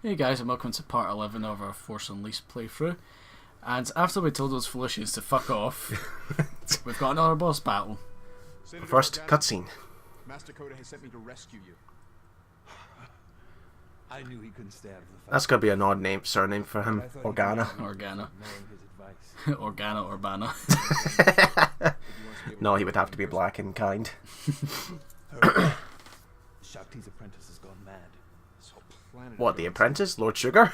Hey guys, and welcome to part 11 of our Force Unleashed playthrough. And after we told those Felucians to fuck off, we've got another boss battle. First cutscene. Master Coda has sent me to rescue you. I knew he couldn't stay out of the fight. That's gotta be an odd surname for him. Organa. Organa. Knowing his advice. Organa Urbana. No, he would have to be black and kind. Shakti's apprentice has gone mad. This whole planet. What, the apprentice? Lord Sugar?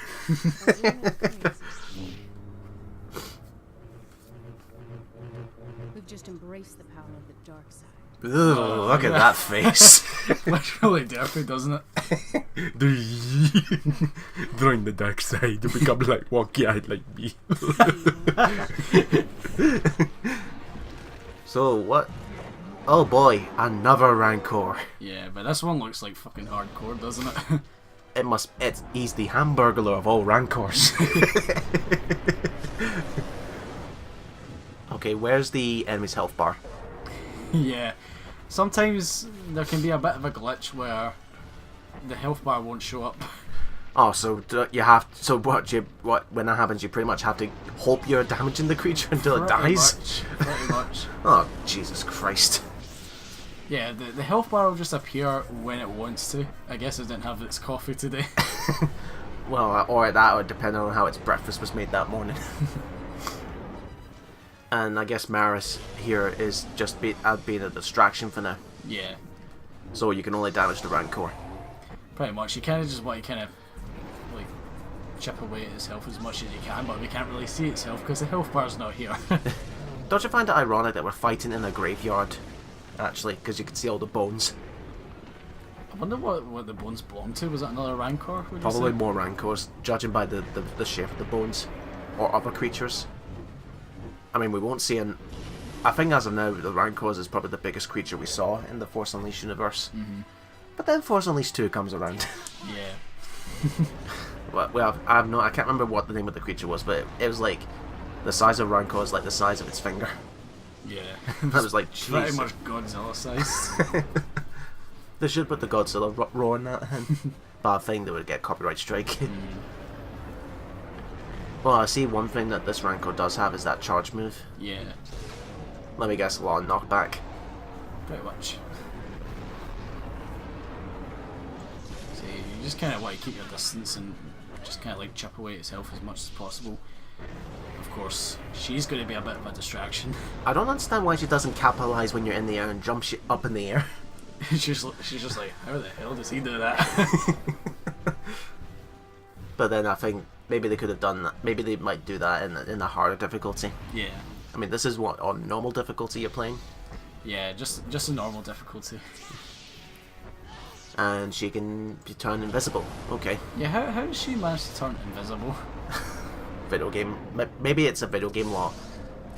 We've just embraced the power of the dark side. Ugh, look at that face. Looks really dirty, doesn't it? Join the dark side to become like wonky-eyed like me. So what? Oh boy, another Rancor. Yeah, but this one looks like fucking hardcore, doesn't it? He's the hamburglar of all Rancors. Okay, where's the enemy's health bar? Yeah. Sometimes there can be a bit of a glitch where the health bar won't show up. Oh, so you have when that happens, you pretty much have to hope you're damaging the creature until it dies. Pretty much. Oh, Jesus Christ. Yeah, the health bar will just appear when it wants to. I guess it didn't have its coffee today. Well, or that would depend on how its breakfast was made that morning. And I guess Maris here is just being a distraction for now. Yeah. So you can only damage the Rancor. Pretty much. You kind of just want to kind of like chip away at its health as much as you can, but we can't really see its health because the health bar's not here. Don't you find it ironic that we're fighting in a graveyard? Actually, because you can see all the bones. I wonder what the bones belong to. Was it another Rancor? Probably more Rancors, judging by the shape of the bones. Or other creatures. I mean, we won't see I think as of now, the Rancors is probably the biggest creature we saw in the Force Unleashed universe. Mm-hmm. But then Force Unleashed 2 comes around. Yeah. Well, I can't remember what the name of the creature was, but it was like the size of Rancor is like the size of its finger. Yeah. That was like, pretty jeez. much Godzilla size. They should put the Godzilla roar in that. But I think they would get copyright strike. Well, I see one thing that this Rancor does have is that charge move. Yeah. Let me guess, a lot of knockback. Pretty much. So you just kind of want to keep your distance and just kind of like chip away its health as much as possible. Of course, she's going to be a bit of a distraction. I don't understand why she doesn't capitalize when you're in the air and jump shit up in the air. she's just like, how the hell does he do that? But then I think maybe they could have done that. Maybe they might do that in a harder difficulty. Yeah. I mean, this is what on normal difficulty you're playing. Yeah, just a normal difficulty. And she can turn invisible. Okay. Yeah, how does she manage to turn invisible? Video game. Maybe it's a video game law.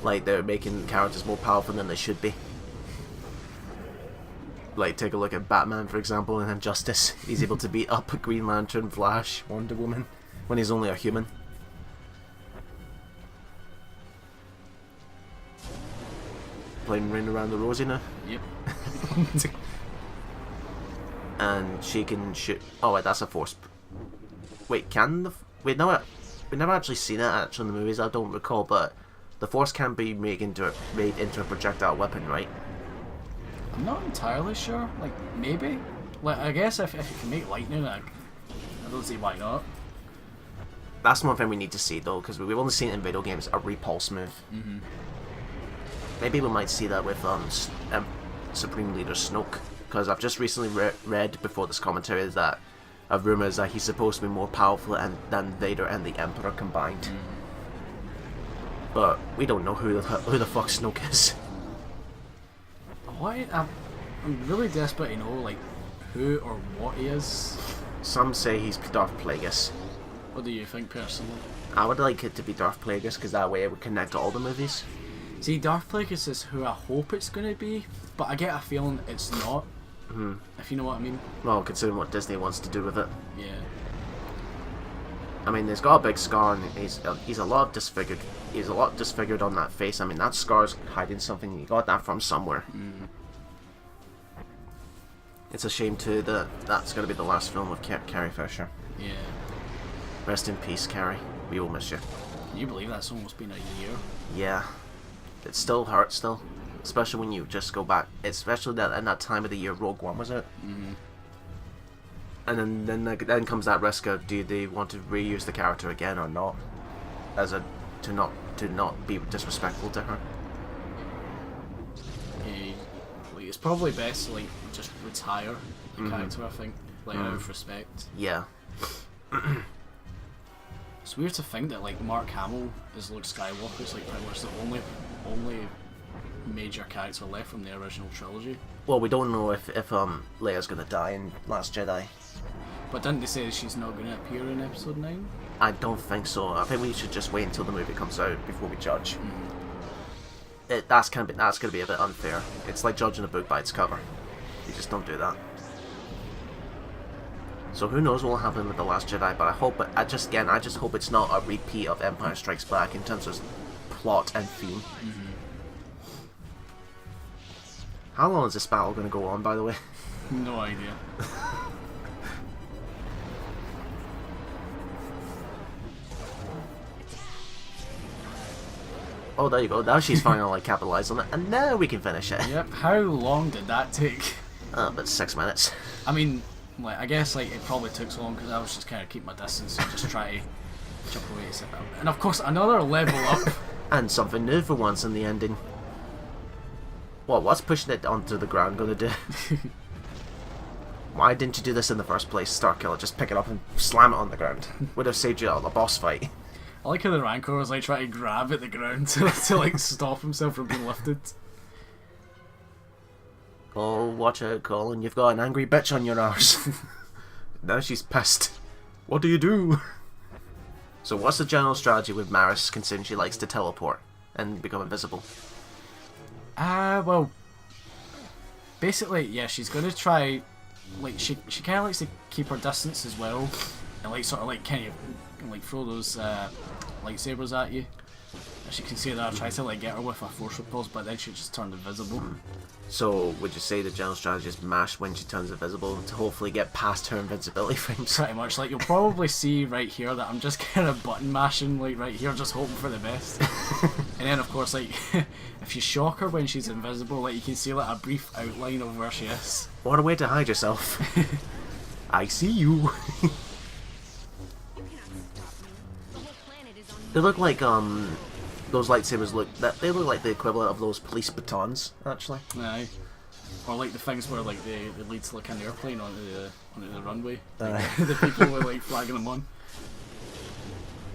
Like they're making characters more powerful than they should be. Like take a look at Batman, for example, in Injustice. He's able to beat up Green Lantern, Flash, Wonder Woman when he's only a human. Playing Rain Around the Rosie now. Yep. And she can shoot. Oh wait, that's a force. Wait, can the we never actually seen it in the movies. I don't recall, but the force can be made into a projectile weapon, right? I'm not entirely sure. Like maybe. Like I guess if you can make lightning, I don't see why not. That's one thing we need to see though, because we've only seen it in video games, a repulse move. Mm-hmm. Maybe we might see that with Supreme Leader Snoke, because I've just recently read before this commentary that a rumor is that he's supposed to be more powerful than Vader and the Emperor combined. But we don't know who the fuck Snoke is. I'm really desperate to know like who or what he is. Some say he's Darth Plagueis. What do you think personally? I would like it to be Darth Plagueis because that way it would connect to all the movies. See, Darth Plagueis is who I hope it's going to be, but I get a feeling it's not. If you know what I mean. Well, considering what Disney wants to do with it. Yeah. I mean, he's got a big scar and he's a lot disfigured. He's a lot disfigured on that face. I mean, that scar's hiding something. You got that from somewhere. It's a shame too that that's going to be the last film of Carrie Fisher. Yeah. Rest in peace, Carrie. We will miss you. Can you believe that's almost been a year? Yeah. It still hurts, still. Especially when you just go back. Especially that in that time of the year Rogue One was out. Mm-hmm. And then comes that risk of, do they want to reuse the character again or not? As a to not be disrespectful to her. Like, it's probably best to like just retire the character, I think, like out of respect. Yeah. It's weird to think that like Mark Hamill is Luke Skywalker. It's like pretty much the only major character left from the original trilogy. Well, we don't know if Leia's gonna die in Last Jedi. But didn't they say she's not going to appear in Episode 9? I don't think so. I think we should just wait until the movie comes out before we judge. That's gonna be a bit unfair. It's like judging a book by its cover. You just don't do that. So who knows what will happen with The Last Jedi, but I just hope it's not a repeat of Empire Strikes Back in terms of plot and theme. How long is this battle going to go on, by the way? No idea. Oh, there you go. Now she's finally capitalized on it, and now we can finish it. Yep. How long did that take? About 6 minutes. I mean, like, I guess like it probably took so long because I was just kind of keep my distance and just try to chip away. And of course, another level up. And something new for once in the ending. What's pushing it onto the ground gonna do? Why didn't you do this in the first place, Starkiller? Just pick it up and slam it on the ground. Would have saved you a boss fight. I like how the Rancor was like trying to grab at the ground to like stop himself from being lifted. Oh, watch out, Colin. You've got an angry bitch on your arse. Now she's pissed. What do you do? So what's the general strategy with Maris, considering she likes to teleport and become invisible? Well, basically, yeah, she's gonna try, like, she kind of likes to keep her distance as well, and like sort of like kind of like throw those lightsabers at you. As you can see there, I try to like get her with a force repulse, but then she just turned invisible. So would you say the general strategy is mash when she turns invisible to hopefully get past her invincibility frames? Pretty much. Like, you'll probably see right here that I'm just kind of button mashing, like right here, just hoping for the best. And then of course, like, if you shock her when she's invisible, like you can see like a brief outline of where she is. What a way to hide yourself. I see you. They look like those lightsabers they look like the equivalent of those police batons, actually. Aye. Or like the things where like they lead to like an airplane onto the runway. The people were like flagging them on.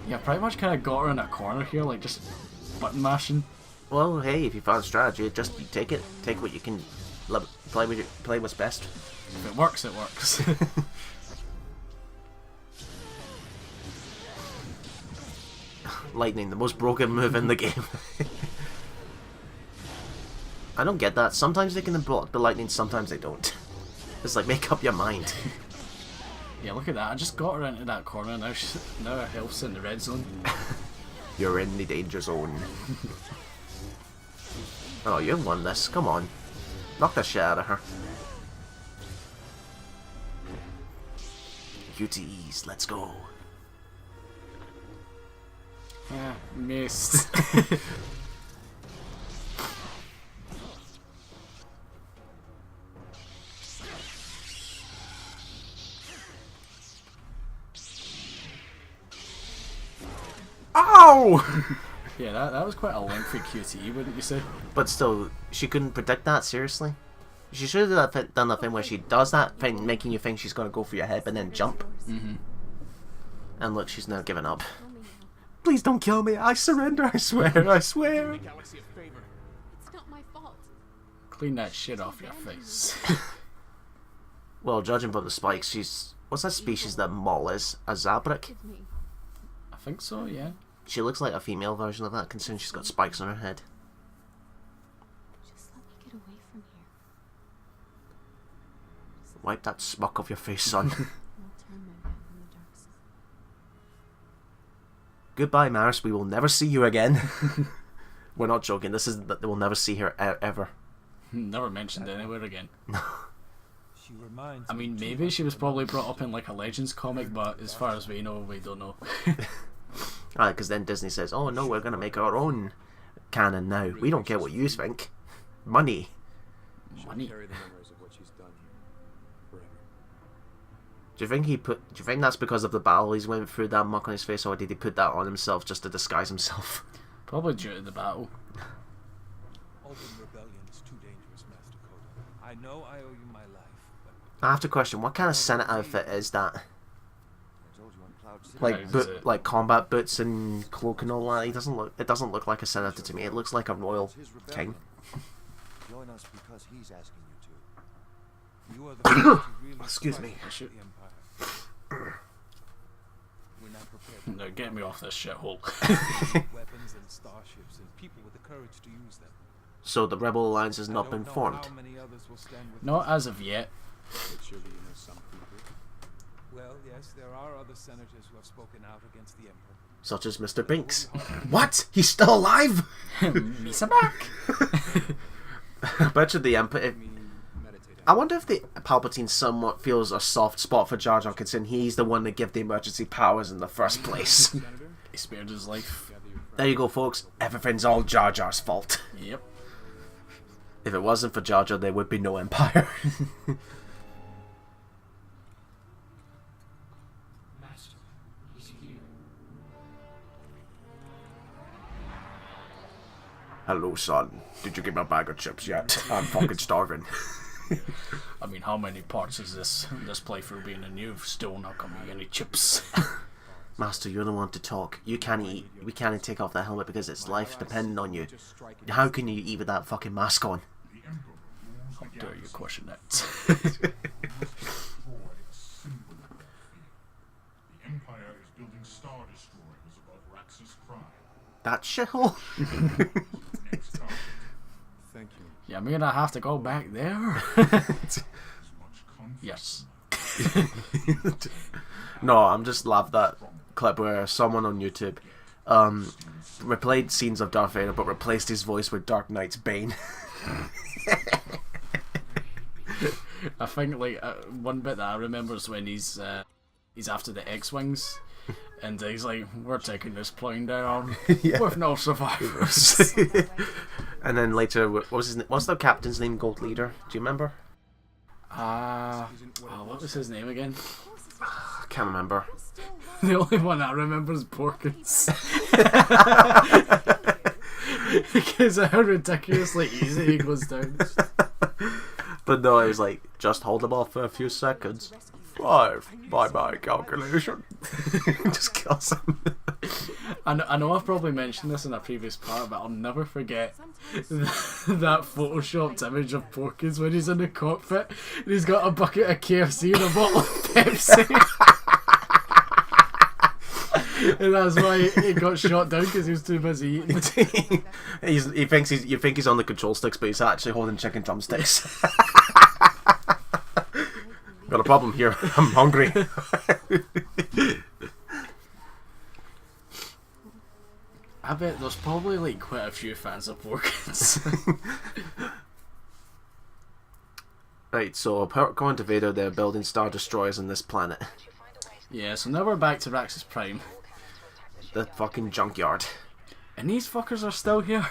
Yeah, pretty much kind of got her in a corner here, like just button mashing. Well, hey, if you found strategy, just take it. Take what you can. Play what's best. If it works, it works. Lightning, the most broken move in the game. I don't get that. Sometimes they can block the lightning, sometimes they don't. It's like, make up your mind. Yeah, look at that. I just got her into that corner. Now her health's in the red zone. You're in the danger zone. Oh, you've won this. Come on. Knock the shit out of her. QTEs, let's go. Yeah, missed. Ow! Yeah, that was quite a lengthy QTE, wouldn't you say? But still, she couldn't predict that, seriously? She should have done that thing where she does that thing, making you think she's going to go for your head, but then jump. And look, she's now given up. Please don't kill me. I surrender. I swear. I swear. Galaxy a favor. It's not my fault. Clean that shit off your face. Well, judging by the spikes, she's... What's that species that Maul is? A Zabrak? Give me. I think so, yeah. She looks like a female version of that, considering she's got spikes on her head. Just let me get away from here. Wipe that smuck off your face, son. I'll turn my back on the dark side. Goodbye, Maris. We will never see you again. We're not joking. This is that we'll never see her ever. Never mentioned anywhere again. She reminds I me mean, too maybe much she of was probably another brought up in like a Legends comic, but as far as we know, we don't know. Because then Disney says, "Oh no, we're gonna make our own canon now. We don't care what you think. Money." Money. Carry the memories of what she's done here forever. Do you think that's because of the battle he's went through, that muck on his face, or did he put that on himself just to disguise himself? Probably due to the battle. Open rebellion is too dangerous, Master Coda. I know I owe you my life, but I have to question, what kind of Senate outfit is that? I told you on Cloud City. Like Is boot, it- like combat boots and cloak and all that. It doesn't look like a senator to me. It looks like a royal It's his king. rebellion. Join us because he's asking you to. you are the first to really Excuse fight me. against the Empire. We're not prepared No, get me off this shithole. for weapons and starships and people with the courage to use them. So the Rebel Alliance has I not don't been know formed. how many others will stand with Not us. as of yet. But surely you know some people. Well, yes, there are other senators who have spoken out against the Emperor. Such as Mr. Binks. What? He's still alive? Misa back. I bet you the Emperor. Me meditate. I wonder if the Palpatine somewhat feels a soft spot for Jar Jar, considering he's the one that gave the emergency powers in the first place. Senator, He spared his life. gather your friends. There you go, folks. Everything's all Jar Jar's fault. Yep. If it wasn't for Jar Jar, there would be no Empire. Master, he's here. Hello, son. Did you get my bag of chips yet? I'm fucking starving. I mean, how many parts is this playthrough being and you've still not got me any chips? Master, you're the one to talk. You can't eat. We can't take off that helmet because it's life depending on you. Just strike it. How can you eat with that fucking mask on? How dare you question that? The Empire is building Star Destroyers above Raxus Prime. That shithole? Next target Thank you. Yeah, I'm gonna have to go back there. is much comfort. Yes. No, I'm just laughed that clip where someone on YouTube replayed scenes of Darth Vader but replaced his voice with Dark Knight's Bane. I think like one bit that I remember is when he's after the X-wings, and he's like, "We're taking this plane down with no survivors." And then later, what's the captain's name? Gold Leader? Do you remember? What was his name again? I can't remember. The only one I remember is Porkins. Because of how ridiculously easy he goes down. But no, it was like, just hold him off for a few seconds. 5, by my calculation. Just kills him. I know I've probably mentioned this in a previous part, but I'll never forget that photoshopped image of Porkins when he's in the cockpit and he's got a bucket of KFC and a bottle of Pepsi. And that's why he got shot down, because he was too busy eating. You think he's on the control sticks, but he's actually holding chicken drumsticks. Got a problem here. I'm hungry. I bet there's probably like quite a few fans of Porkins. Right, so according to Vader, they're building Star Destroyers on this planet. Yeah, so now we're back to Raxus Prime. The fucking junkyard. And these fuckers are still here.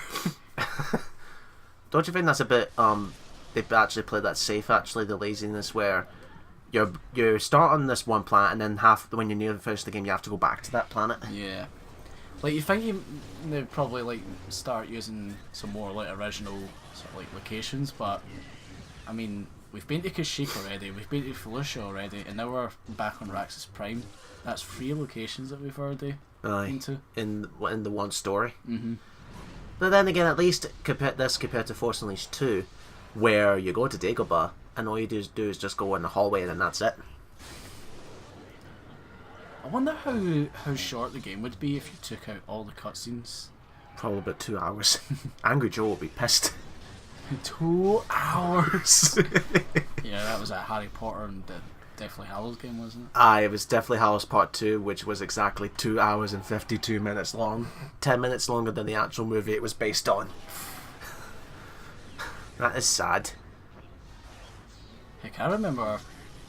Don't you think that's a bit, they've actually played that safe, actually, the laziness where you start on this one planet and then when you're near the finish of the game, you have to go back to that planet. Yeah. Like, you think they'd probably like start using some more like original sort of like locations, but I mean, we've been to Kashyyyk already, we've been to Felucia already, and now we're back on Raxus Prime. That's 3 locations that we've already been to. In the one story. Mm-hmm. But then again, at least compared to Force Unleashed 2, where you go to Dagobah and all you do is just go in the hallway and then that's it. I wonder how short the game would be if you took out all the cutscenes. Probably about 2 hours. Angry Joe will be pissed. 2 hours. Yeah, that was that Harry Potter and the Deathly Hallows game, wasn't it? Aye, it was Deathly Hallows Part 2, which was exactly 2 hours and 52 minutes long. 10 minutes longer than the actual movie it was based on. That is sad. Heck, I remember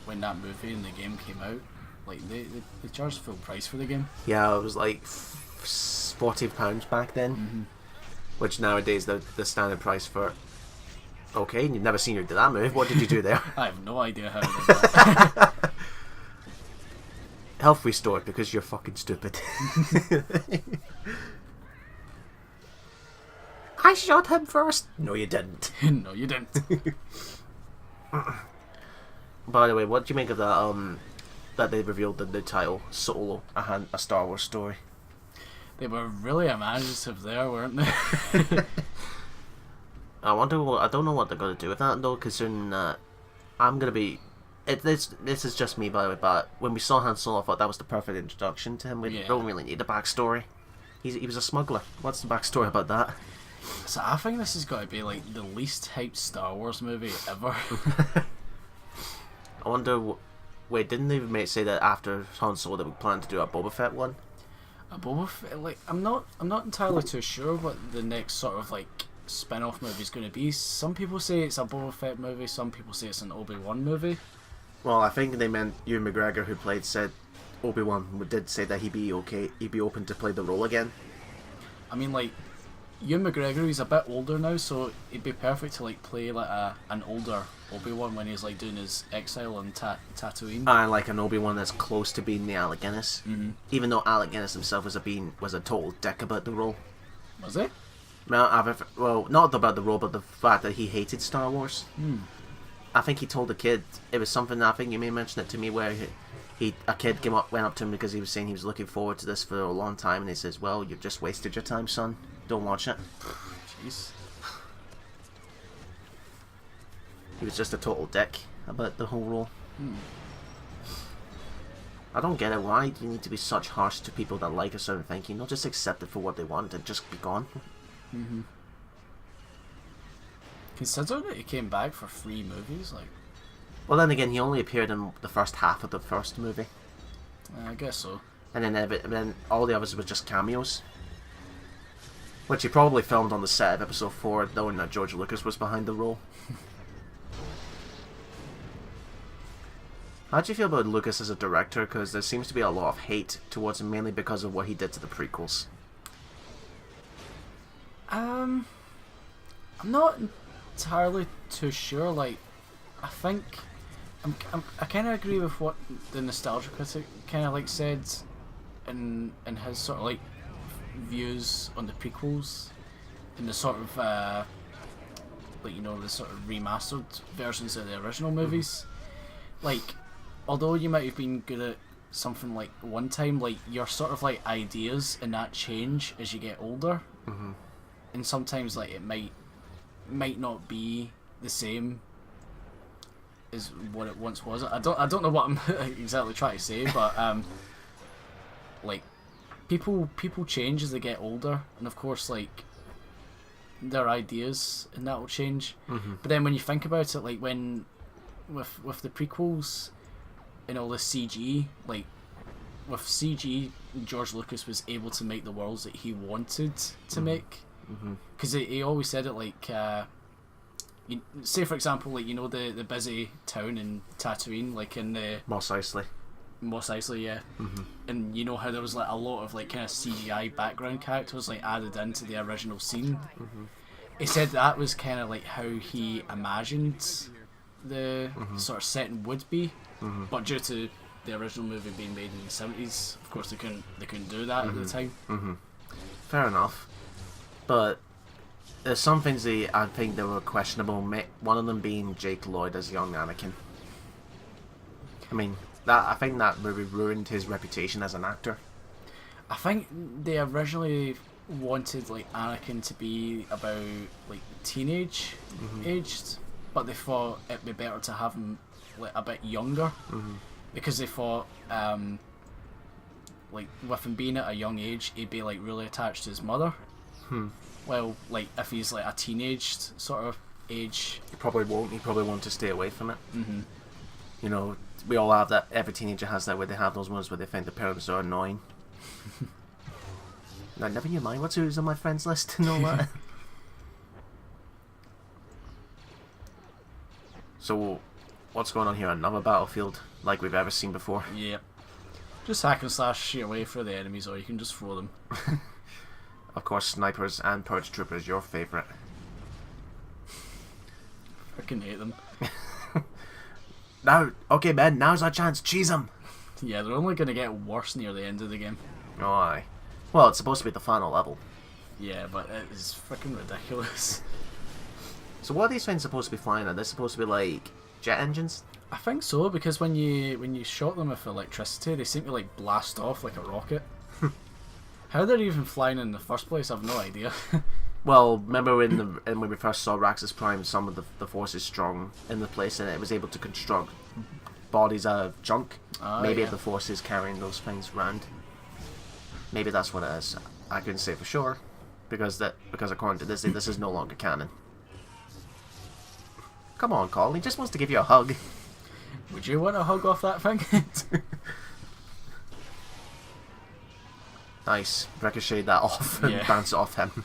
when that movie and the game came out, like they charged full price for the game. Yeah, it was like £40 back then, which nowadays the standard price for. Okay, you've never seen her do that move. What did you do there? I have no idea how I did that. Health restored because you're fucking stupid. I shot him first. No, you didn't. No, you didn't. By the way, what do you make of that? That they revealed the new title, Solo, a Star Wars story. They were really imaginative there, weren't they? I don't know what they're gonna do with that though, considering that I'm gonna be. This is just me, by the way. But when we saw Han Solo, I thought that was the perfect introduction to him. We don't really need a backstory. He was a smuggler. What's the backstory about that? So I think this has got to be like the least hyped Star Wars movie ever. I wonder. Wait, didn't they say that after Han Solo that we plan to do a Boba Fett one? A Boba Fett, like I'm not entirely too sure what the next sort of like spin-off movie is going to be. Some people say it's a Boba Fett movie. Some people say it's an Obi-Wan movie. Well, I think they meant Ewan McGregor, who said Obi-Wan, did say that he'd be open to play the role again. I mean, like, Ewan McGregor, he's a bit older now, so it'd be perfect to like play like an older Obi-Wan when he's like doing his exile on Tatooine. And like an Obi-Wan that's close to being the Alec Guinness. Even though Alec Guinness himself was a total dick about the role. Was he? Well, not about the role, but the fact that he hated Star Wars. I think he told a kid, it was something, I think you may mention it to me, where a kid went up to him because he was saying he was looking forward to this for a long time, and he says, well, you've just wasted your time, son. Don't watch it. Jeez. He was just a total dick about the whole role. I don't get it. Why do you need to be such harsh to people that like a certain thing? You know, just accept it for what they want and just be gone. Considering that he came back for 3 movies, like. Well, then again, he only appeared in the first half of the first movie. I guess so. And then all the others were just cameos. Which he probably filmed on the set of episode 4, knowing that George Lucas was behind the role. How do you feel about Lucas as a director? Because there seems to be a lot of hate towards him, mainly because of what he did to the prequels. I'm not entirely too sure. Like, I think I kind of agree with what the nostalgia critic kind of like said in his sort of like views on the prequels and the sort of like, you know, the sort of remastered versions of the original movies. Like, although you might have been good at something like one time, like your sort of like ideas and that change as you get older, and sometimes like it might not be the same as what it once was. I don't know what I'm exactly trying to say, but like people change as they get older, and of course like their ideas and that will change. But then when you think about it, like when with the prequels and all the CG, like with CG, George Lucas was able to make the worlds that he wanted to make, because he always said it like say for example, like, you know, the busy town in Tatooine, like in the Mos Eisley, yeah. And you know how there was like a lot of like kind of CGI background characters like added into the original scene. He said that was kind of like how he imagined the sort of setting would be, but due to the original movie being made in the 70s, of course they couldn't do that at the time. Fair enough, but there's some things that I think that were questionable. One of them being Jake Lloyd as young Anakin. I mean, I think that movie ruined his reputation as an actor. I think they originally wanted like Anakin to be about like teenage aged, but they thought it'd be better to have him like a bit younger, because they thought like with him being at a young age, he'd be like really attached to his mother. Well, like if he's like a teenage sort of age, He probably won't. He probably want to stay away from it. You know, we all have that. Every teenager has that, where they have those moments where they think the parents are annoying. Now, never you mind. Who's on my friends list and all that. So, what's going on here? Another battlefield like we've ever seen before. Yep. Just hack and slash your way through the enemies, or you can just throw them. Of course, snipers and purge troopers, your favourite. Freaking hate them. Now, okay, men, now's our chance. Cheese them. Yeah, they're only going to get worse near the end of the game. Oh, aye. Well, it's supposed to be the final level. Yeah, but it is freaking ridiculous. So what are these things supposed to be flying at? They're supposed to be like jet engines? I think so, because when you shot them with electricity, they seem to like blast off like a rocket. How they're even flying in the first place, I've no idea. Well, remember when we first saw Raxus Prime, some of the forces strong in the place, and it was able to construct bodies out of junk. Maybe yeah. the force is carrying those things around. Maybe that's what it is. I couldn't say for sure, because according to this is no longer canon. Come on, Colin, he just wants to give you a hug. Would you want a hug off that thing? Nice, ricochet that off and Yeah. bounce it off him.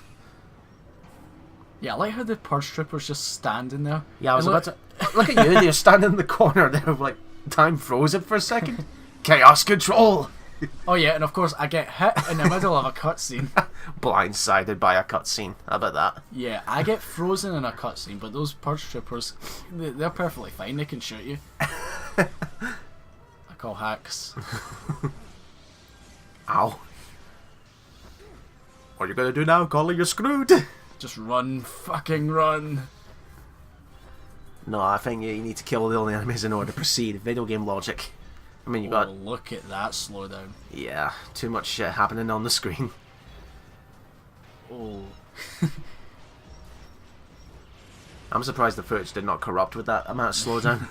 Yeah, I like how the purge troopers just standing there. Yeah, I was And about to look at you. You're standing in the corner there, like time frozen for a second. Chaos control. Oh yeah, and of course I get hit in the middle of a cutscene. Blindsided by a cutscene. How about that? Yeah, I get frozen in a cutscene, but those purge troopers, they're perfectly fine. They can shoot you. I call hacks. Ow. What are you gonna do now, Colin? You're screwed. Just run, fucking run. No, I think you need to kill the only enemies in order to proceed. Video game logic. I mean, you Oh, got look at that slowdown. yeah, too much shit happening on the screen. Oh. I'm surprised the footage did not corrupt with that amount of slowdown.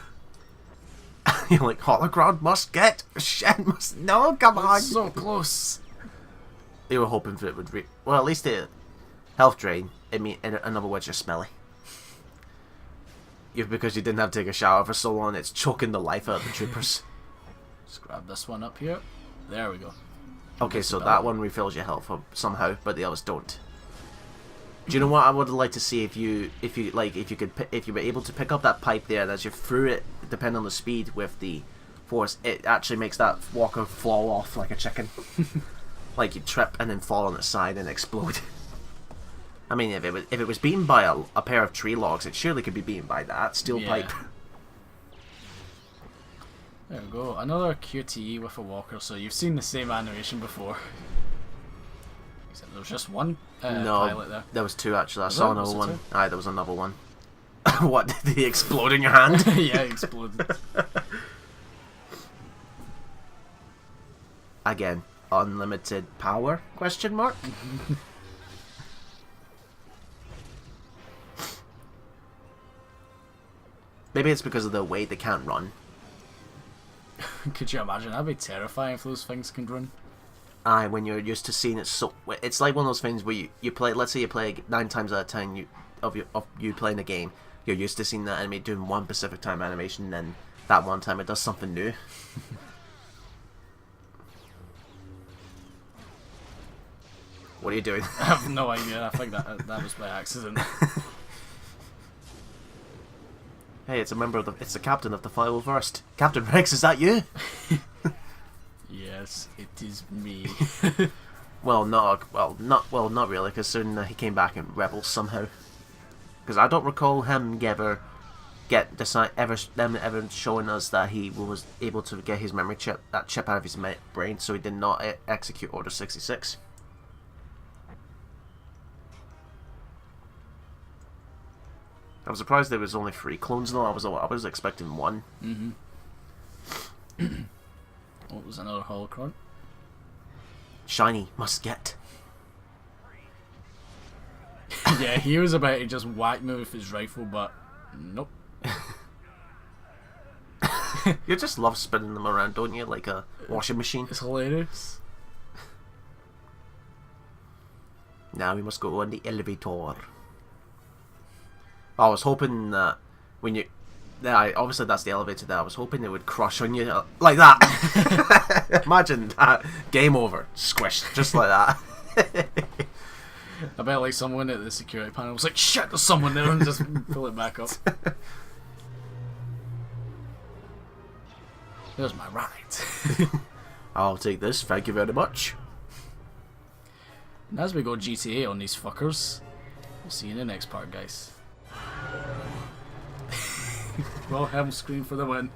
You're like, holocron must get shit must no, come on. So close. They were hoping for it would well, at least the health drain. In other words, you're smelly. Because you didn't have to take a shower for so long, it's choking the life out of the troopers. Let's grab this one up here. There we go. Okay, so that one refills your health somehow, but the others don't. Do you know what I would like to see if you were able to pick up that pipe there, and as you threw it, depending on the speed with the force, it actually makes that walker fall off like a chicken. Like you trip and then fall on its side and explode. I mean, if it was beaten by a pair of tree logs, it surely could be beaten by that steel pipe. There we go. Another QTE with a walker. So you've seen the same animation before. Except there was just one pilot there. There was two actually. I Was saw there? another Was there one. two? Aye, there was another one. What, did he explode in your hand? Yeah, it exploded. Again, unlimited power? Question mark? Maybe it's because of the way they can't run. Could you imagine? That'd be terrifying if those things can run. Aye, when you're used to seeing it so... It's like one of those things where you play... Let's say you play 9 times out of 10 of you playing a game. You're used to seeing that enemy doing one specific time animation, and then that one time it does something new. What are you doing? I have no idea. I think that was by accident. Hey, it's it's the captain of the 501st. Captain Rex, is that you? Yes, it is me. Not really, because soon he came back in Rebels somehow. Because I don't recall him ever showing us that he was able to get his memory chip out of his brain, so he did not execute Order 66. I was surprised there was only 3 clones though. I was expecting 1. What was another holocron? Shiny must get. Yeah, he was about to just whack me with his rifle, but nope. You just love spinning them around, don't you? Like a washing machine. It's hilarious. Now we must go on the elevator. I was hoping that when you... obviously that's the elevator there. I was hoping it would crush on you like that. Imagine that. Game over. Squished. Just like that. I bet like someone at the security panel was like, shit, there's someone there, and just pull it back up. There's my ride. I'll take this, thank you very much. And as we go GTA on these fuckers, we'll see you in the next part, guys. Well, helm screen for the win.